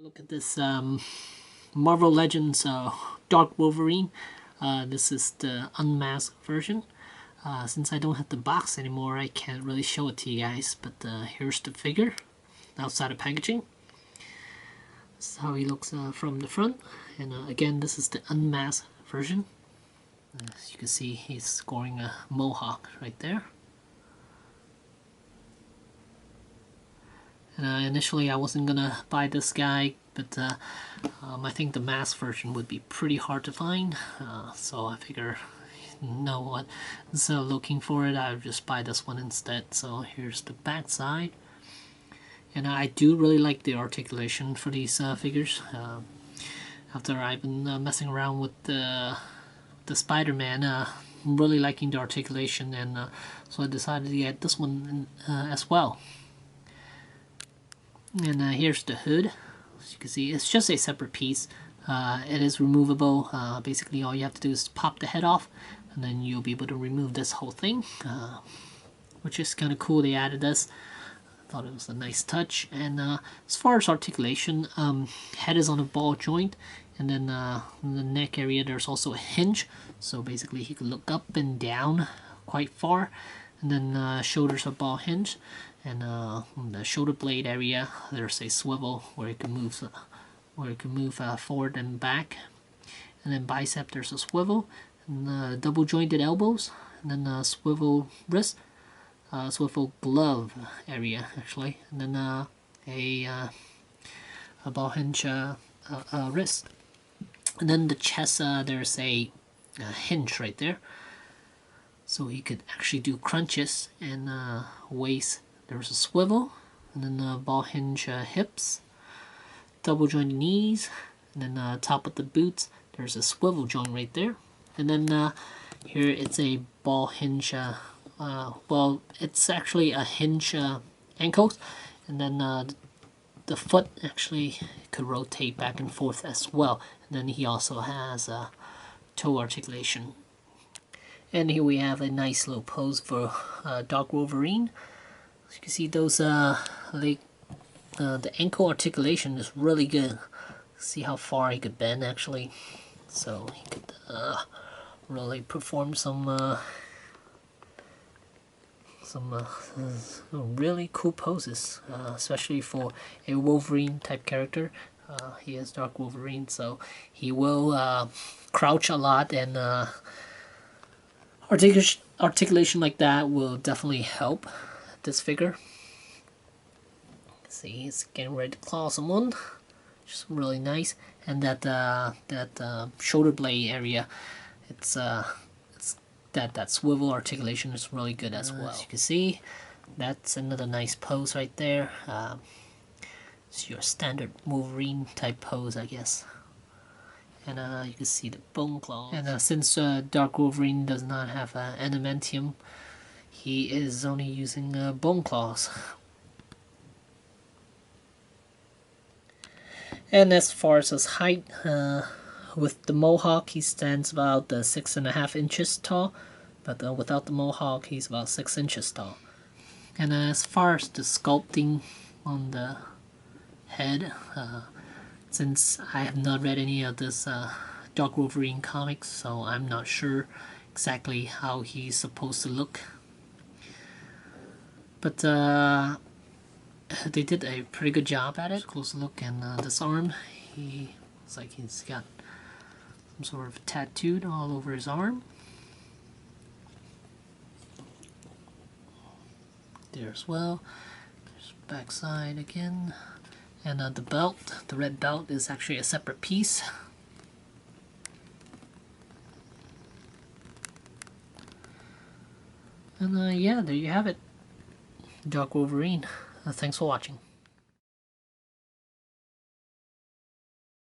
Look at this Marvel Legends Dark Wolverine. This is the unmasked version. Since I don't have the box anymore, I can't really show it to you guys, but here's the figure outside of packaging. This is how he looks from the front, and again, this is the unmasked version. As you can see, he's scoring a mohawk right there. And initially I wasn't gonna buy this guy, but I think the mask version would be pretty hard to find, so I figure, you know what, instead of looking for it, I'll just buy this one instead. So here's the back side, and I do really like the articulation for these figures. After I've been messing around with the Spider-Man, I'm really liking the articulation, and so I decided to get this one as well. And here's the hood. As you can see, it's just a separate piece. It is removable. Basically, all you have to do is pop the head off, and then you'll be able to remove this whole thing, which is kind of cool. They added this. I thought it was a nice touch. And as far as articulation, head is on a ball joint, and then in the neck area there's also a hinge. So basically, he can look up and down quite far, and then shoulders are ball hinge. And on the shoulder blade area, there's a swivel where it can move, forward and back. And then bicep, there's a swivel, and double jointed elbows, and then swivel wrist, swivel glove area actually, and then a ball hinge wrist. And then the chest, there's a hinge right there, so he could actually do crunches. And waist, there's a swivel, and then ball hinge hips, double jointed knees, and then top of the boots, there's a swivel joint right there. And then here it's a ball hinge, well, it's actually a hinge ankles, and then the foot actually could rotate back and forth as well. And then he also has toe articulation. And here we have a nice little pose for Dark Wolverine. As you can see, those the ankle articulation is really good. See how far he could bend actually, so he could really perform some really cool poses, especially for a Wolverine type character. He is Dark Wolverine, so he will crouch a lot, and articulation like that will definitely help this figure. See, he's getting ready to claw someone, just really nice. And that shoulder blade area, it's that swivel articulation is really good as well. As you can see, that's another nice pose right there. It's your standard Wolverine type pose, I guess. And you can see the bone claws. And since Dark Wolverine does not have adamantium, he is only using bone claws. And as far as his height, with the mohawk he stands about 6.5 inches tall, but without the mohawk he's about 6 inches tall. And as far as the sculpting on the head, since I have not read any of this Dark Wolverine comics, so I'm not sure exactly how he's supposed to look. But they did a pretty good job at it. Close look, and this arm, he looks like he's got some sort of tattooed all over his arm. There as well. There's back side again. And the belt, the red belt, is actually a separate piece. And yeah, there you have it. Dark Wolverine. Thanks for watching.